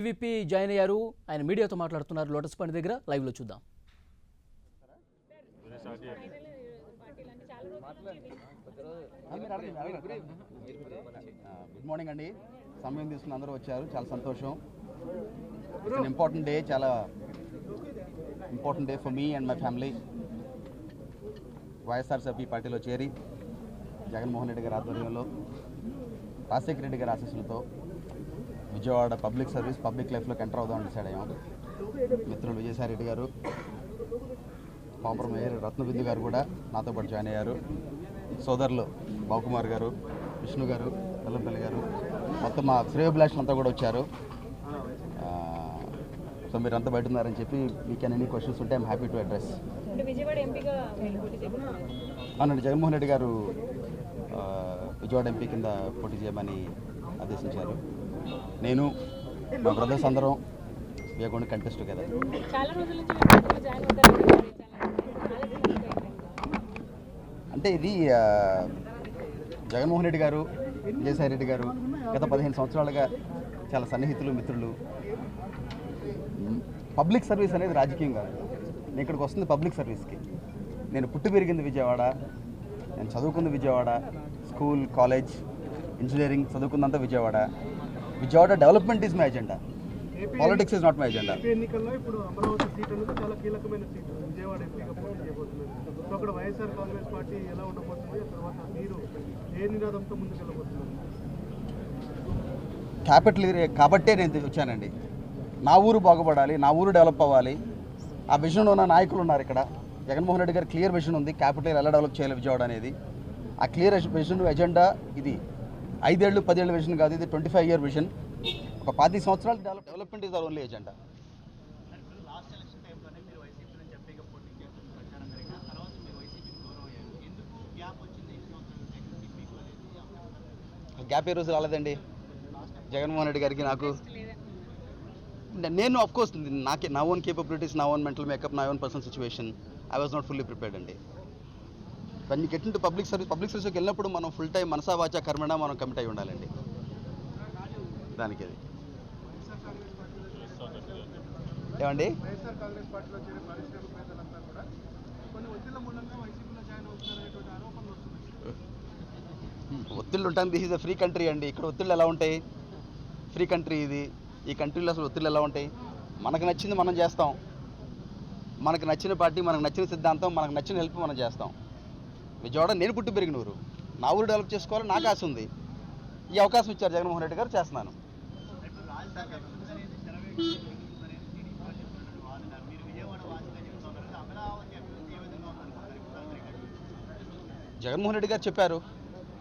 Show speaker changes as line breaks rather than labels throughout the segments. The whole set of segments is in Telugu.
పీవీపీ జాయిన్ అయ్యారు. ఆయన మీడియాతో మాట్లాడుతున్నారు. లోటస్ పాయింట్ దగ్గర లైవ్ లో చూద్దాం.
గుడ్ మార్నింగ్ అండి. సమయం తీసుకుని అందరూ వచ్చారు, చాలా సంతోషం. ఇట్స్ ఇంపార్టెంట్ డే, చాలా important day for me and my family. YSRCP పార్టీలో చేరి జగన్మోహన్ రెడ్డి గారి ఆధ్వర్యంలో, రాజశేఖర రెడ్డి గారి ఆశీస్సులతో విజయవాడ పబ్లిక్ సర్వీస్, పబ్లిక్ లైఫ్లోకి ఎంటర్ అవుదామని డిసైడ్ అయ్యాం. మిత్రులు విజయసాయి రెడ్డి గారు, పాంపర మేయర్ రత్నబిందు గారు కూడా నాతో పాటు జాయిన్ అయ్యారు. సోదరులు బాబుకుమార్ గారు, విష్ణు గారు, వెల్లంపల్లి గారు, మొత్తం మా శ్రేయోభిలాషులంతా కూడా వచ్చారు. సో మీరంతా బయట ఉన్నారని చెప్పి మీ కెన్ ఎనీ క్వశ్చన్స్ ఉంటే ఐమ్ హ్యాపీ టు అడ్రస్. అవునండి, జగన్మోహన్ రెడ్డి గారు విజయవాడ ఎంపీ కింద పోటీ చేయమని ఆదేశించారు. నేను మా బ్రదర్స్ అందరం we are going to contest together. అంటే ఇది జగన్మోహన్ రెడ్డి గారు, విజయసాయి రెడ్డి గారు గత 15 సంవత్సరాలుగా చాలా సన్నిహితులు, మిత్రులు. పబ్లిక్ సర్వీస్ అనేది రాజకీయం కాదు. నేను ఇక్కడికి వస్తుంది పబ్లిక్ సర్వీస్కి. నేను పుట్టి పెరిగింది విజయవాడ, నేను చదువుకుంది విజయవాడ, స్కూల్, కాలేజ్, ఇంజనీరింగ్ చదువుకుందంతా Vijayawada. Vijayawada development is my agenda, politics is not my agenda.
ఎన్నికల్లో ఇప్పుడు అమరావతి సీట్ అనేది చాలా కీలకమైన సీటు, విజయవాడ ఎంపీగా పోటీ చేయబోతున్నారు. సో అక్కడ వైఎస్ఆర్ కాంగ్రెస్ పార్టీ ఎలా ఉండబోతుంది, తర్వాత మీరు ఏ నినాదంతో ముందుకెళ్ళబోతున్నారు?
క్యాపిటల్ ఏరియా కాబట్టే నేను వచ్చానండి. నా ఊరు బాగుపడాలి, నా ఊరు డెవలప్ అవ్వాలి. ఆ విజన్ ఉన్న నాయకులు ఉన్నారు ఇక్కడ. జగన్మోహన్ రెడ్డి గారు క్లియర్ విజన్ ఉంది, క్యాపిటల్ ఎలా డెవలప్ చేయాలి విజయవాడ అనేది. ఆ క్లియర్ విజన్ ఎజెండా ఇది 5 ఏళ్ళు 10 ఏళ్ళ విజన్ కాదు, ఇది 25 year విజన్. ఒక 10 సంవత్సరాలు development is our only agenda. Gap ఏ రోజు రాలేదండి జగన్మోహన్ రెడ్డి గారికి నాకు. నేను ఆఫ్ కోర్స్ నాకే నా ఓన్ కేపబిలిటీస్, నా ఓన్ మెంటల్ మేకప్, నా own personal situation, I was not fully prepared అండి. కానీ గెట్ ఇంటూ పబ్లిక్ సర్వీస్కి వెళ్ళినప్పుడు మనం ఫుల్ టైం మనసా వాచా కర్మణ మనం కమిట్ అయి ఉండాలండి దానికి. అది ఏమండి, ఒత్తిళ్ళు ఉంటాను. This is a free country అండి. ఇక్కడ ఒత్తిళ్ళు ఎలా ఉంటాయి? ఫ్రీ కంట్రీ ఇది. ఈ కంట్రీలో అసలు ఒత్తిళ్ళు ఎలా ఉంటాయి? మనకు నచ్చింది మనం చేస్తాం, మనకు నచ్చిన పార్టీ, మనకు నచ్చిన సిద్ధాంతం, మనకు నచ్చిన హెల్ప్ మనం చేస్తాం. విజయవాడ నేను పుట్టి పెరిగిన ఊరు, నా ఊరు డెవలప్ చేసుకోవాలని నాకు ఆశ ఉంది. ఈ అవకాశం ఇచ్చారు జగన్మోహన్ రెడ్డి గారు, చేస్తున్నాను. జగన్మోహన్ రెడ్డి గారు చెప్పారు,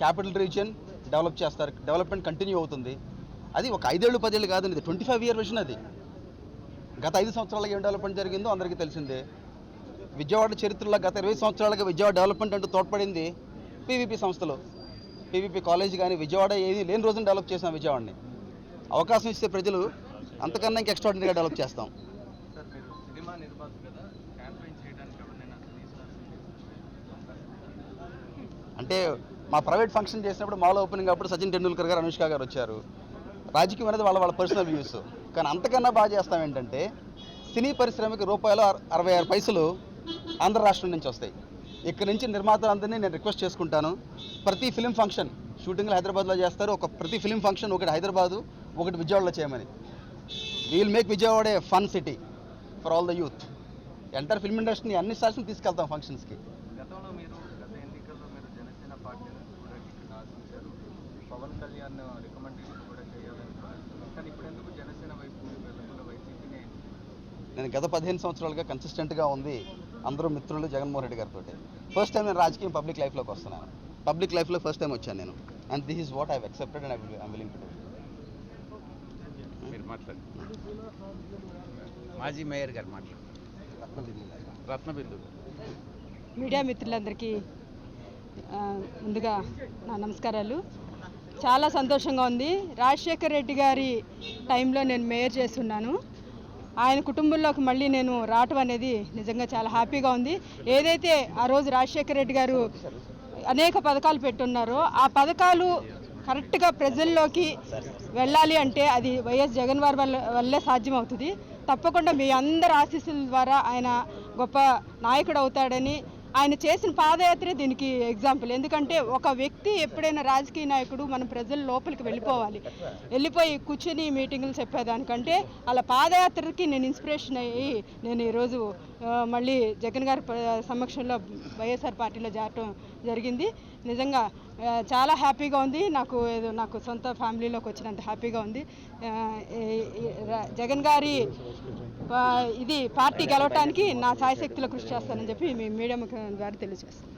క్యాపిటల్ రీజియన్ డెవలప్ చేస్తారు, డెవలప్మెంట్ కంటిన్యూ అవుతుంది. అది ఒక 5 ఏళ్ళు 10 ఏళ్ళు కాదండి, ఇది 25 year విజన్. అది గత 5 సంవత్సరాలుగా ఏం డెవలప్మెంట్ జరిగిందో అందరికీ తెలిసిందే. విజయవాడ చరిత్రలో గత 20 సంవత్సరాలుగా విజయవాడ డెవలప్మెంట్ అంటూ తోడ్పడింది పీవీపీ సంస్థలు. పీవీపీ కాలేజ్ కానీ విజయవాడ ఏది లేని రోజున డెవలప్ చేసాం విజయవాడని. అవకాశం ఇస్తే ప్రజలు అంతకన్నా ఇంకా ఎక్స్ట్రాడినరీగా డెవలప్ చేస్తాం. అంటే మా ప్రైవేట్ ఫంక్షన్ చేసినప్పుడు మాలో ఓపెనింగ్ అప్పుడు సచిన్ టెండూల్కర్ గారు, అనుష్క గారు వచ్చారు. రాజకీయం అనేది వాళ్ళ పర్సనల్ వ్యూస్. కానీ అంతకన్నా బాగా చేస్తాం ఏంటంటే, సినీ పరిశ్రమకి రూపాయలు 66 పైసలు ఆంధ్ర రాష్ట్రం నుంచి వస్తాయి. ఇక్కడ నుంచి నిర్మాతలందరినీ నేను రిక్వెస్ట్ చేసుకుంటాను, ప్రతి ఫిలిం ఫంక్షన్ షూటింగ్లు హైదరాబాద్లో చేస్తారు, ప్రతి ఫిలిం ఫంక్షన్ ఒకటి హైదరాబాదు, ఒకటి విజయవాడలో చేయమని. We'll make Vijayawada a fun city for all the youth. Entire film ఇండస్ట్రీని అన్ని స్టార్స్ని తీసుకెళ్తాం ఫంక్షన్స్కి.
గతంలో మీరు గత ఎన్నికల్లో మీరు జనసేన పార్టీని కూడా టికెట్ ఆశించారు, పవన్ కళ్యాణ్ రికమెండేషన్ కూడా చేయాలనుకున్నారు. కానీ ఇప్పుడు ఎందుకు జనసేన వైపు వెళ్ళకుండా వైసీపీని?
నేను గత 15 సంవత్సరాలుగా కన్సిస్టెంట్గా ఉంది అందరూ మిత్రులు జగన్మోహన్ రెడ్డి గారితో. ఫస్ట్ టైం నేను రాజకీయం పబ్లిక్ లైఫ్లోకి వస్తున్నాను. పబ్లిక్ లైఫ్లో ఫస్ట్ టైం వచ్చాను నేను. And this is what I accepted and I'm willing to do.
మీరు మాట్లాడండి. మాజీ మేయర్ గారు మాట్లాడు. రత్నబిందు.
మీడియా మిత్రులందరికీ ముందుగా నా నమస్కారాలు. చాలా సంతోషంగా ఉంది. రాజశేఖర్ రెడ్డి గారి టైంలో నేను మేయర్ చేస్తున్నాను. ఆయన కుటుంబంలోకి మళ్ళీ నేను రావటం అనేది నిజంగా చాలా హ్యాపీగా ఉంది. ఏదైతే ఆ రోజు రాజశేఖర్ రెడ్డి గారు అనేక పథకాలు పెట్టున్నారో ఆ పథకాలు కరెక్ట్గా ప్రజల్లోకి వెళ్ళాలి అంటే అది వైఎస్ జగన్ వారి వల్లే సాధ్యమవుతుంది. తప్పకుండా మీ అందరి ఆశీస్సుల ద్వారా ఆయన గొప్ప నాయకుడు అవుతాడని, ఆయన చేసిన పాదయాత్రే దీనికి ఎగ్జాంపుల్. ఎందుకంటే ఒక వ్యక్తి ఎప్పుడైనా రాజకీయ నాయకుడు మన ప్రజల లోపలికి వెళ్ళిపోయి కూర్చొని మీటింగులు చెప్పేదానికంటే అలా పాదయాత్రకి నేను ఇన్స్పిరేషన్ అయ్యి నేను ఈరోజు మళ్ళీ జగన్ గారి సమక్షంలో వైఎస్ఆర్ పార్టీలో చేరటం జరిగింది. నిజంగా చాలా హ్యాపీగా ఉంది. నాకు సొంత ఫ్యామిలీలోకి వచ్చినంత హ్యాపీగా ఉంది. జగన్ గారి ఇది పార్టీ గెలవటానికి నా సాయశక్తిలో కృషి చేస్తానని చెప్పి మీ మీడియా ముఖం ద్వారా తెలియజేస్తాను.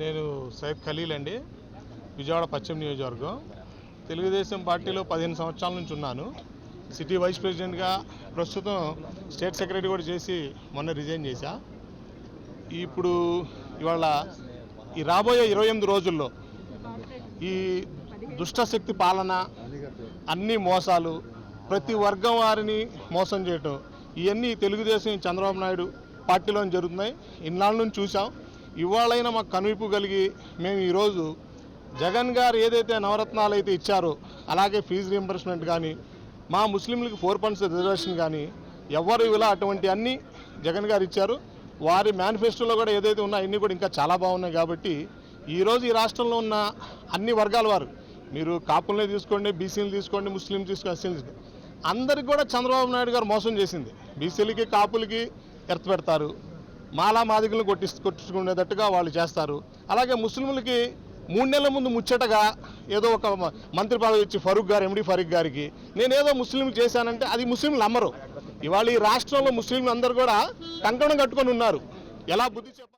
నేను సయ్యద్ ఖలీల్ అండి, విజయవాడ పశ్చిమ నియోజకవర్గం. తెలుగుదేశం పార్టీలో 15 సంవత్సరాల నుంచి ఉన్నాను. సిటీ వైస్ ప్రెసిడెంట్గా, ప్రస్తుతం స్టేట్ సెక్రటరీ కూడా చేసి మొన్న రిజైన్ చేశా. ఇప్పుడు ఇవాళ ఈ రాబోయే 28 రోజుల్లో ఈ దుష్టశక్తి పాలన, అన్ని మోసాలు, ప్రతి వర్గం వారిని మోసం చేయటం, ఇవన్నీ తెలుగుదేశం చంద్రబాబు నాయుడు పార్టీలో జరుగుతున్నాయి. ఇన్నాళ్ళ నుంచి చూసాం. ఇవాళైనా మాకు కనువిప్పు కలిగి మేము ఈరోజు జగన్ గారు ఏదైతే నవరత్నాలు అయితే ఇచ్చారో, అలాగే ఫీజు రీయింబర్స్మెంట్ కానీ, మా ముస్లింలకు 4% రిజర్వేషన్ కానీ, ఎవరు ఇలా అటువంటి అన్నీ జగన్ గారు ఇచ్చారు. వారి మేనిఫెస్టోలో కూడా ఏదైతే ఉన్నా అన్నీ కూడా ఇంకా చాలా బాగున్నాయి. కాబట్టి ఈరోజు ఈ రాష్ట్రంలో ఉన్న అన్ని వర్గాల వారు, మీరు కాపులనే తీసుకోండి, బీసీలు తీసుకోండి, ముస్లిం తీసుకోండి, ఎస్సీలు తీసుకోండి, అందరికి కూడా చంద్రబాబు నాయుడు గారు మోసం చేసింది. బీసీలకి కాపులకి ఎర్త్ పెడతారు, మాలా మాదిగలను కొట్టించుకునేటట్టుగా వాళ్ళు చేస్తారు. అలాగే ముస్లింలకి 3 నెలల ముందు ముచ్చటగా ఏదో ఒక మంత్రి పదవి ఇచ్చి ఫరూక్ గారు, ఎండి ఫరూక్ గారికి నేనేదో ముస్లింలు చేశానంటే అది ముస్లింలు నమ్మరు. ఇవాళ ఈ రాష్ట్రంలో ముస్లింలు అందరూ కూడా కంకణం కట్టుకొని ఉన్నారు. ఎలా బుద్ధి చెప్పాలి?